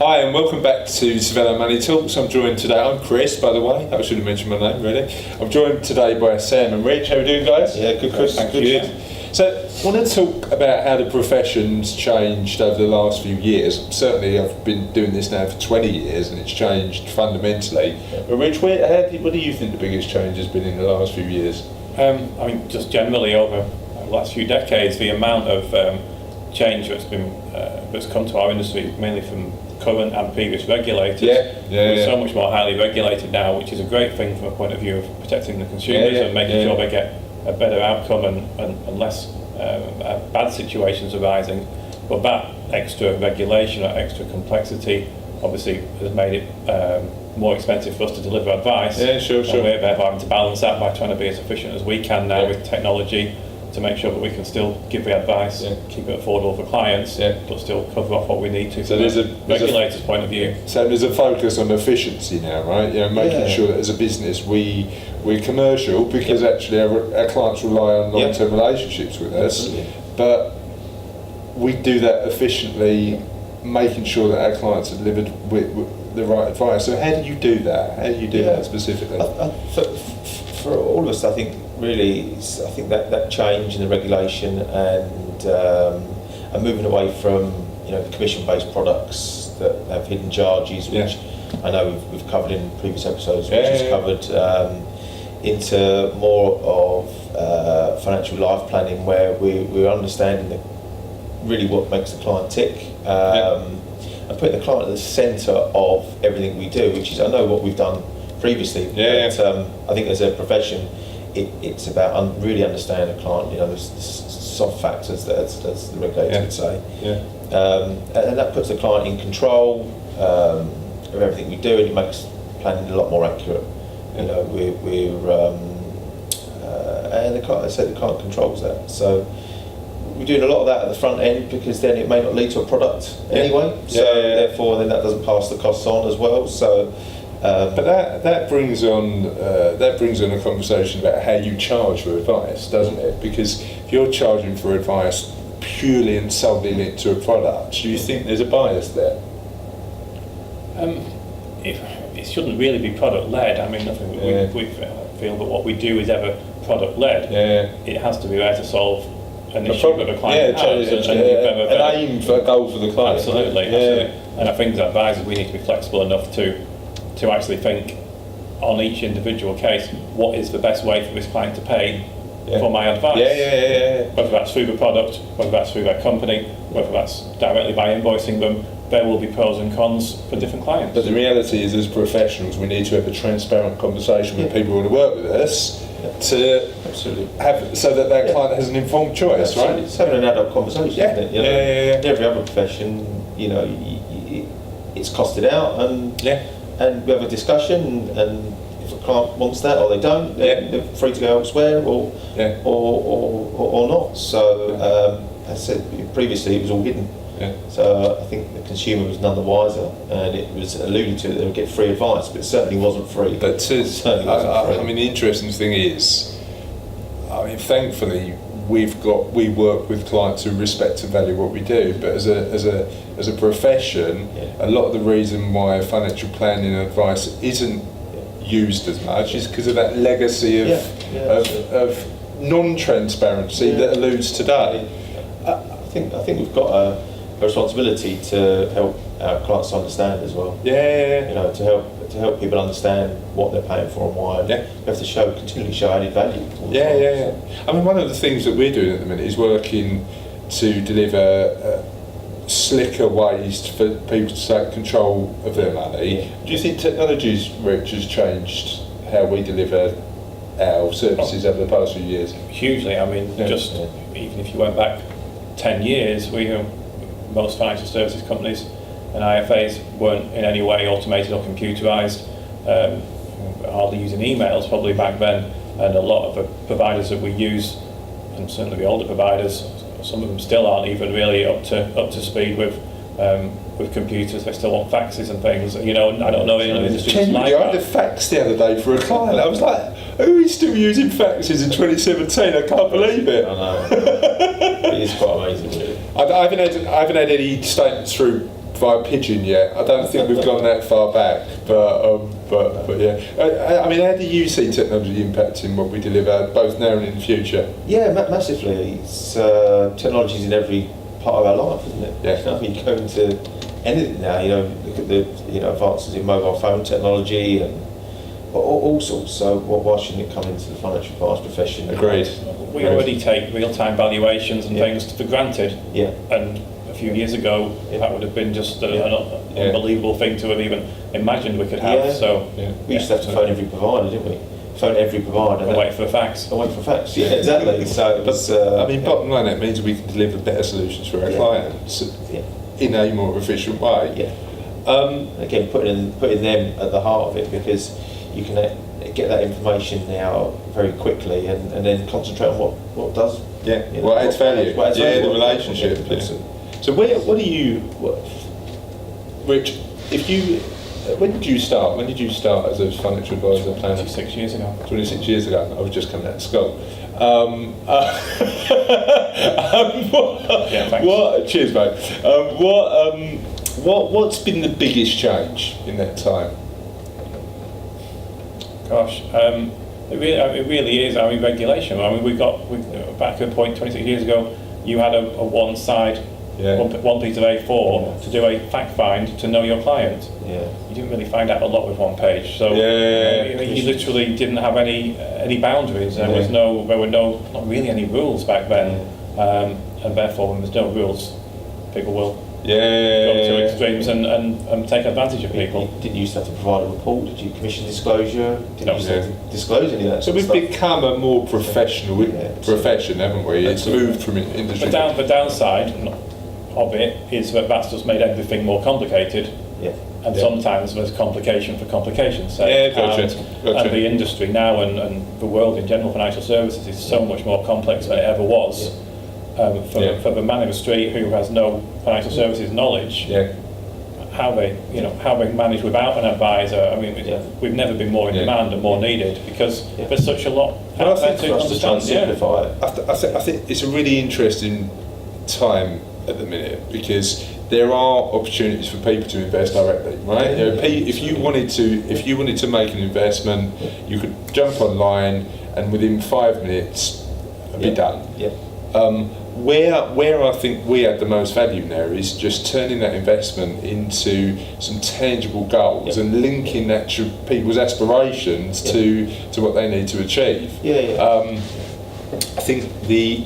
Hi and welcome back to Savannah Money Talks. I'm joined today, I'm Chris by the way, I should have mentioned my name really. I'm joined today by Sam and Rich. How are we doing, guys? Yeah, good, Chris. Thank you. So I want to talk about how the profession's changed over the last few years. Certainly I've been doing this now for 20 years and it's changed fundamentally. But Rich, what do you think the biggest change has been in the last few years? Just generally over the last few decades, the amount of change that's come to our industry, mainly from current and previous regulators. We're so much more highly regulated now, which is a great thing from a point of view of protecting the consumers and making sure they get a better outcome and less bad situations arising. But that extra regulation or extra complexity obviously has made it more expensive for us to deliver advice. Sure. And we're having to balance that by trying to be as efficient as we can now with technology to make sure that we can still give the advice, keep it affordable for clients, but still cover off what we need to. So there's a regulator's point of view. So there's a focus on efficiency now, right? You know, making sure that as a business we're commercial because actually our clients rely on long-term relationships with us, but we do that efficiently, making sure that our clients are delivered with the right advice. So how do you do that? How do you do that specifically? For all of us, I think really, I think that change in the regulation and moving away from the commission-based products that have hidden charges, which I know we've covered in previous episodes, which is covered, into more of financial life planning, where we're understanding really what makes the client tick, and putting the client at the centre of everything we do, which is, I know what we've done previously, but I think as a profession, it's about really understanding the client. The soft factors, as the regulator would say, and that puts the client in control of everything we do, and it makes planning a lot more accurate. And the client, I said, the client controls that. So we're doing a lot of that at the front end because then it may not lead to a product anyway. Therefore, then that doesn't pass the costs on as well. So. But that brings on a conversation about how you charge for advice, doesn't it? Because if you're charging for advice purely and solely linked to a product, do you think there's a bias there? It shouldn't really be product led. I mean, we feel that what we do is ever product led. It has to be there to solve an issue that the client has, an aim for a goal for the client. Absolutely. And I think as advisors we need to be flexible enough to actually think on each individual case, what is the best way for this client to pay for my advice? Whether that's through the product, whether that's through their company, whether that's directly by invoicing them, there will be pros and cons for different clients. But the reality is, as professionals, we need to have a transparent conversation with people who want to work with us to have, so that client has an informed choice, right? It's having an adult conversation, isn't it? Every other profession, it's costed out, and we have a discussion, and if a client wants that or they don't, they're free to go elsewhere or not. So as I said previously, it was all hidden. So I think the consumer was none the wiser, and it was alluded to that they would get free advice, but it certainly wasn't free. But I mean, the interesting thing is, thankfully we work with clients who respect and value what we do. But as a profession, a lot of the reason why financial planning advice isn't used as much is because of that legacy of non-transparency that alludes today. I think we've got a responsibility to help our clients understand as well. To help people understand what they're paying for and why. We have to continually show added value. I mean, one of the things that we're doing at the minute is working to deliver slicker ways for people to take control of their money. Do you think technology's, Rich, has changed how we deliver our services over the past few years? Hugely. I mean, even if you went back 10 years, most financial services companies and IFAs weren't in any way automated or computerised, hardly using emails probably back then, and a lot of the providers that we use, and certainly the older providers, some of them still aren't even really up to speed with computers. They still want faxes and things. I don't know any industry that's like that. I had a fax the other day for a client. I was like, who is still using faxes in 2017? I can't believe it. I know. It is quite amazing, really. I haven't had any statements through via pigeon yet. I don't think we've gone that far back, but yeah. I mean, how do you see technology impacting what we deliver, both now and in the future? Yeah, massively. It's technology's in every part of our life, isn't it? Yeah. I mean, you go into anything now. Look at the advances in mobile phone technology and all sorts. So why shouldn't it come into the financial advice profession? Agreed. We already take real-time valuations and things for granted. Yeah. And a few years ago, that would have been just an unbelievable thing to have even imagined we could have. Yeah. So we used to have to phone every provider, didn't we? Phone every provider and wait for a fax. And wait for a fax. Yeah, exactly. So it was, I mean, bottom line, it means we can deliver better solutions for our clients in a more efficient way. Yeah. Again, putting them at the heart of it, because you can get that information now very quickly and then concentrate on what does. Yeah. What adds value. What adds value. The relationship. So what do you, Rich? When did you start? When did you start as a financial advisor planner? 26 years ago. 26 years ago. I was just coming out of school. Yeah, thanks. Cheers, mate. What's been the biggest change in that time? Gosh, it really is. I mean, regulation. I mean, we back at a point 26 years ago. You had a one piece of A4 to do a fact find to know your client. Yeah. You didn't really find out a lot with one page. So you literally didn't have any boundaries. There were not really any rules back then, and therefore when there's no rules, people will go to extremes and take advantage of people. Didn't you used to have to provide a report? Did you commission disclosure? Didn't you used to have to disclose any of that? So we've become a more professional profession, haven't we? It's moved from industry. The downside of it is that's just made everything more complicated. Yeah. And sometimes there's complication for complication's sake. Gotcha. And the industry now and the world in general, financial services, is so much more complex than it ever was. For the man in the street who has no financial services knowledge, how they manage without an advisor. I mean, we've never been more in demand and more needed because there's such a lot. Well, I think for us to try and simplify it. I think it's a really interesting time at the minute because there are opportunities for people to invest directly, right? If you wanted to make an investment, you could jump online and within 5 minutes be done. Yeah. Where I think we add the most value now is just turning that investment into some tangible goals and linking that to people's aspirations to what they need to achieve. I think the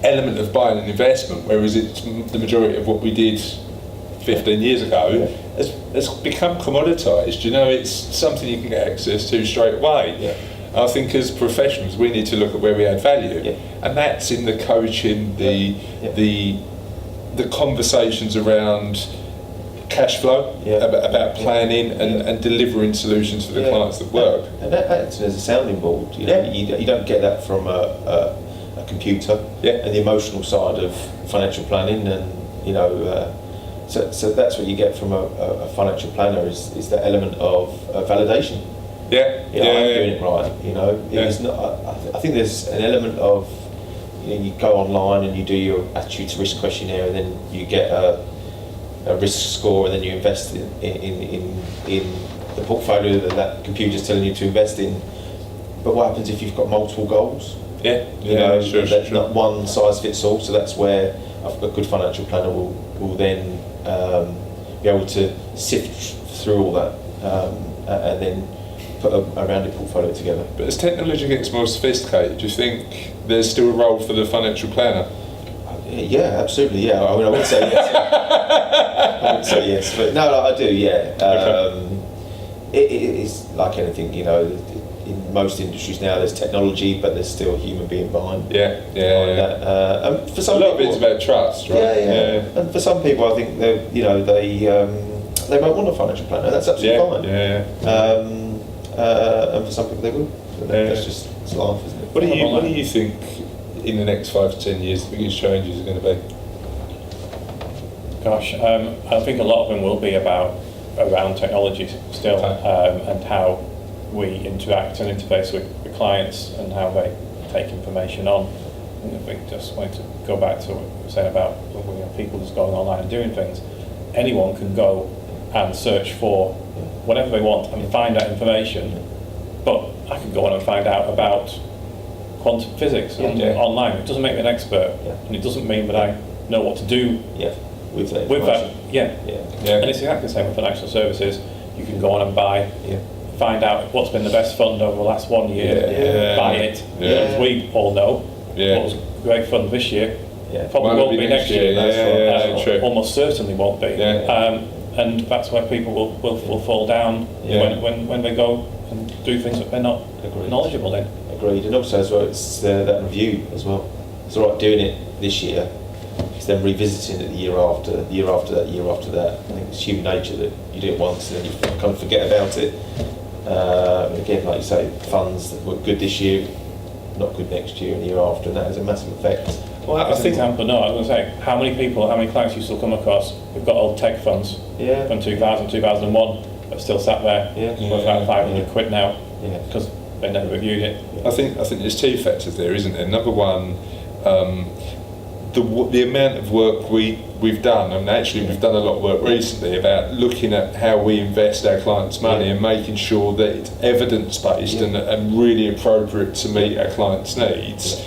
element of buying an investment, whereas it's the majority of what we did 15 years ago, has become commoditised. It's something you can get access to straight away. I think as professionals we need to look at where we add value, and that's in the coaching, the conversations around cash flow, about planning and delivering solutions for the clients that work. And that acts as a sounding board. You don't get that from a computer. And the emotional side of financial planning, and so that's what you get from a financial planner is that element of validation. I'm doing it right. It's not. I think there's an element of you go online and you do your attitude to risk questionnaire, and then you get a risk score, and then you invest in the portfolio that computer's telling you to invest in. But what happens if you've got multiple goals? Sure. Not one size fits all. So that's where a good financial planner will then be able to sift through all that and then put a rounded portfolio together. But as technology gets more sophisticated, do you think there's still a role for the financial planner? Yeah, absolutely. Yeah, I would say yes. I would say yes, but no, I do. Yeah, it's like anything. In most industries now, there's technology, but there's still a human being behind. That. And for some a lot people, of it's about trust, right? And for some people, I think they might want a financial planner. That's absolutely fine. And for some people they will. That's just it's life, isn't it? What do you think in the next 5 to 10 years the biggest changes are going to be? Gosh, I think a lot of them will be around technology still, and how we interact and interface with clients and how they take information on. And I think just wanting to go back to what we were saying about people just going online and doing things. anyone can go and search for whatever they want and find that information. But I can go on and find out about quantum physics online. It doesn't make me an expert, and it doesn't mean that I know what to do with that. And it's exactly the same with financial services. You can go on and buy, find out what's been the best fund over the last 1 year, buy it. As we all know, what was great fun this year probably won't be next year. Almost certainly won't be. And that's where people will fall down when they go and do things that they're not knowledgeable in. Agreed. And also as well, it's that review as well. It's all right doing it this year, it's then revisiting it the year after that. I think it's human nature that you do it once and then you kind of forget about it. Again, like you say, funds that were good this year, not good next year and the year after, and that has a massive effect. Well, I think, example, no, I was going to say, how many clients you still come across who've got old tech funds from 2000, 2001 that still sat there worth about 500 quid now because they never reviewed it. I think there's two factors there, isn't there? Number one, the amount of work we've done, and actually we've done a lot of work recently about looking at how we invest our clients' money and making sure that it's evidence-based and really appropriate to meet our clients' needs.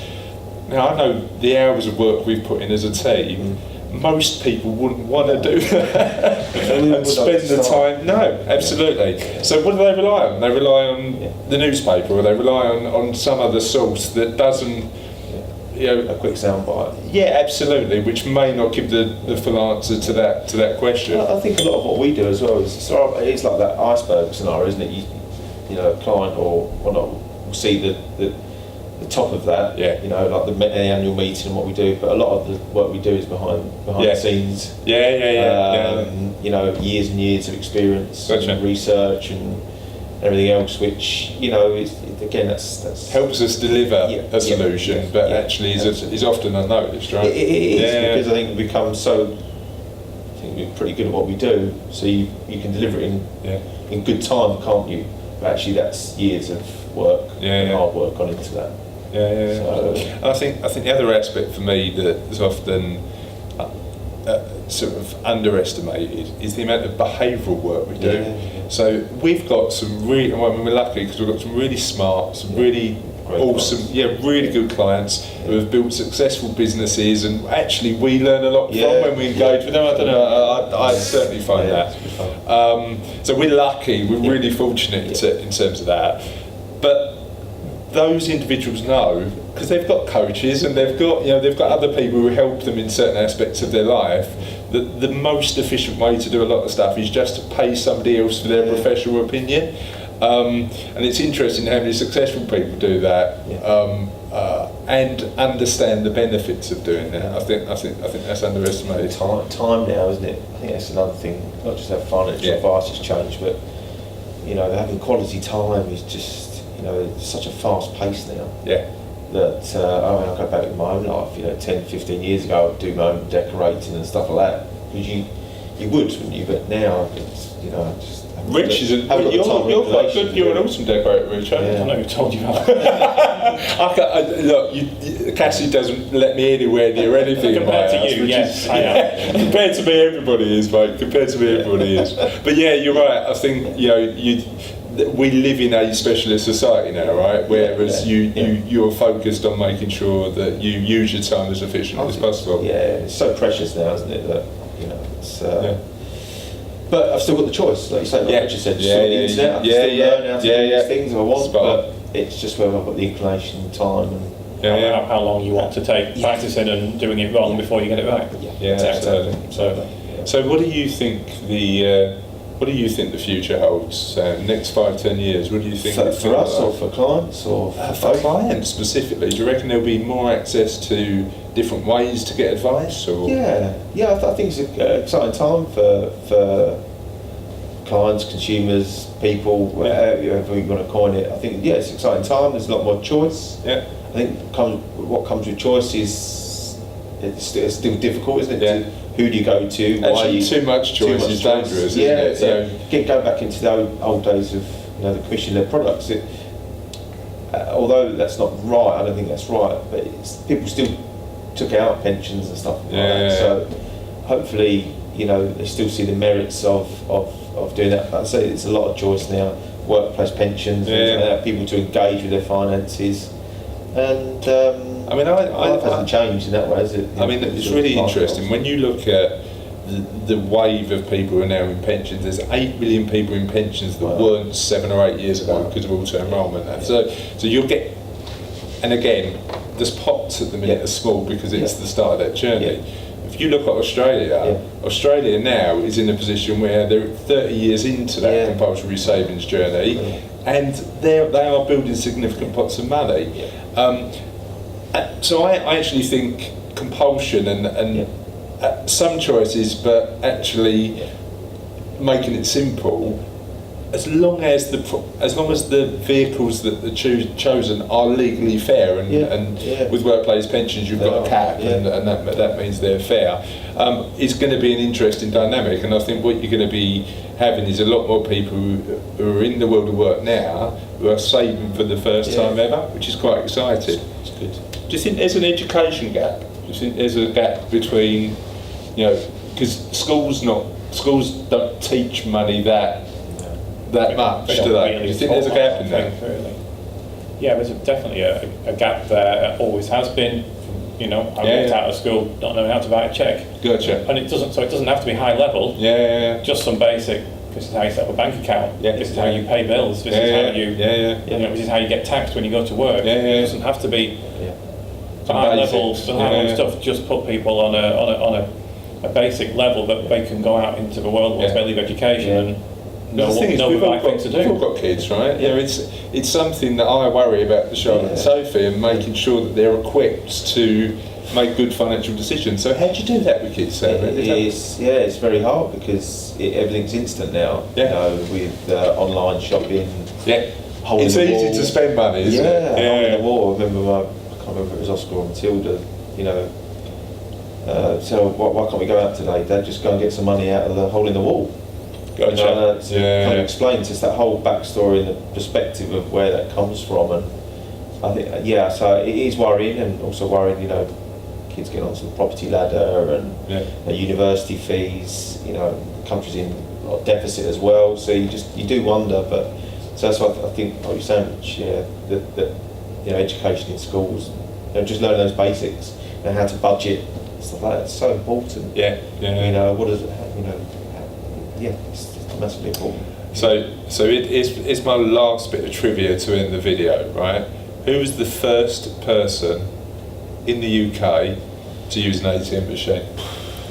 Now, I know the hours of work we've put in as a team, most people wouldn't want to do that and spend the time. No, absolutely. So what do they rely on? They rely on the newspaper, or they rely on some other source that doesn't, a quick soundbite. Yeah, absolutely, which may not give the full answer to that question. I think a lot of what we do as well is it's like that iceberg scenario, isn't it? You know, a client or not will see the top of that, like the annual meeting and what we do, but a lot of the work we do is behind the scenes. You know, years and years of experience and research and everything else, which that's helps us deliver a solution, but actually is often unnoticed, right? It is because I think we've become I think we're pretty good at what we do, so you can deliver it in good time, can't you? But actually, that's years of work and hard work gone into that. So, and I think the other aspect for me that is often sort of underestimated is the amount of behavioural work we do. So we've got some really, we're lucky because we've got some really smart, some really awesome, really good clients who have built successful businesses, and actually we learn a lot from when we engage with them. I don't know, I certainly find that. So we're lucky, we're really fortunate in terms of that. But those individuals know, because they've got coaches and they've got other people who help them in certain aspects of their life, that the most efficient way to do a lot of stuff is just to pay somebody else for their professional opinion. And it's interesting how many successful people do that and understand the benefits of doing that. I think that's underestimated. Time now, isn't it? I think that's another thing. Not just how financial advice has changed, but having quality time is just it's such a fast pace now. That I go back in my own life. 10, 15 years ago, I would do my own decorating and stuff like that. Because you would, wouldn't you? But now, it's just. Rich isn't. You're quite good. You're an awesome decorator, Rich. I don't know who told you that. Look, Cassie doesn't let me anywhere near anything. Compared to you, yes, I am. Compared to me, everybody is, mate. Compared to me, everybody is. But yeah, you're right. I think we live in a specialist society now, right? Whereas you're focused on making sure that you use your time as efficiently as possible. Yeah, it's so precious now, isn't it? That it's. But I've still got the choice, like you say. Like Richard said, just on the internet. I can still learn how to do these things if I want, but it's just whether I've got the inclination, time, and how long you want to take practicing and doing it wrong before you get it right. So what do you think the future holds? Next 5-10 years, what do you think? For us, or for clients, or for clients specifically? Do you reckon there'll be more access to different ways to get advice? Or I think it's an exciting time for clients, consumers, people, whatever you want to coin it. I think it's an exciting time. There's a lot more choice. I think what comes with choice is it's still difficult, isn't it? Who do you go to? Actually, too much choice is dangerous, isn't it? So going back into the old days of the commission-led products, although that's not right, I don't think that's right, but people still took out pensions and stuff like that. So hopefully you know, they still see the merits of doing that. But I say it's a lot of choice now. Workplace pensions, and allow people to engage with their finances, and I mean, life hasn't changed in that way, has it? I mean, it's really interesting when you look at the wave of people who are now in pensions. There's 8 million people in pensions that weren't 7 or 8 years ago because of auto enrolment. And so you'll get, and again, this pots at the minute are small because it's the start of that journey. If you look at Australia, Australia now is in a position where they're 30 years into that compulsory savings journey, and they are building significant pots of money. So I actually think compulsion and some choices, but actually making it simple, as long as the vehicles that are chosen are legally fair, and with workplace pensions you've got a cap, and that means they're fair, it's going to be an interesting dynamic. And I think what you're going to be having is a lot more people who are in the world of work now who are saving for the first time ever, which is quite exciting. It's good. Do you think there's an education gap? Do you think there's a gap between, you know, because schools don't teach money that much, do they? Do you think there's a gap in that? Really. Yeah, there's definitely a gap there. Always has been. You know, I walked out of school not knowing how to write a cheque. Gotcha. And it doesn't have to be high level. Just some basic. This is how you set up a bank account. This is how you pay bills. This is how you. You know, this is how you get taxed when you go to work. It doesn't have to be high level stuff. Just put people on a basic level that they can go out into the world once they leave education and know the right thing to do. We've all got kids, right? You know, it's something that I worry about for Charlotte and Sophie, and making sure that they're equipped to make good financial decisions. So how do you do that with kids, Sarah? It's very hard because everything's instant now. You know, with online shopping. It's easy to spend money, isn't it? Hole in the wall. I remember I can't remember if it was Oscar or Matilda. You know, so why can't we go out today? Dad, just go and get some money out of the hole in the wall. Gotcha. You know, kind of explains just that whole backstory and the perspective of where that comes from, and I think so it is worrying, and also worrying, you know, kids get onto the property ladder and university fees. You know, the country's in a lot of deficit as well, so you do wonder. But so that's what I think. What you're saying, that you know, education in schools, you know, just learning those basics, you know, how to budget, stuff like that. It's so important. You know, what does you know. It's massively important. So it's my last bit of trivia to end the video, right? Who was the first person in the UK to use an ATM machine?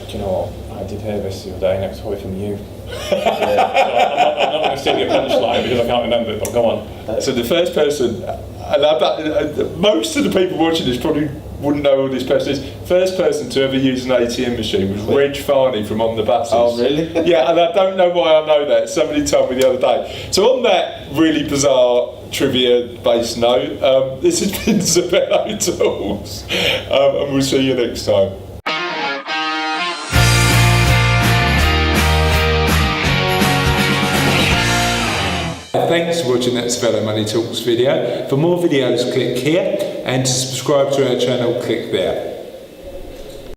Do you know what? I did hear this the other day, next probably from you. So I'm not going to steal your punchline because I can't remember it, but go on. So the first person, and most of the people watching this probably wouldn't know who this person is. First person to ever use an ATM machine was Reg Farney from On the Buses. Oh, really? Yeah, and I don't know why I know that. Somebody told me the other day. So on that really bizarre trivia-based note, this has been Zabello Tools, and we'll see you next time. Thanks for watching that Zabello Money Talks video. For more videos, click here, and to subscribe to our channel, click there.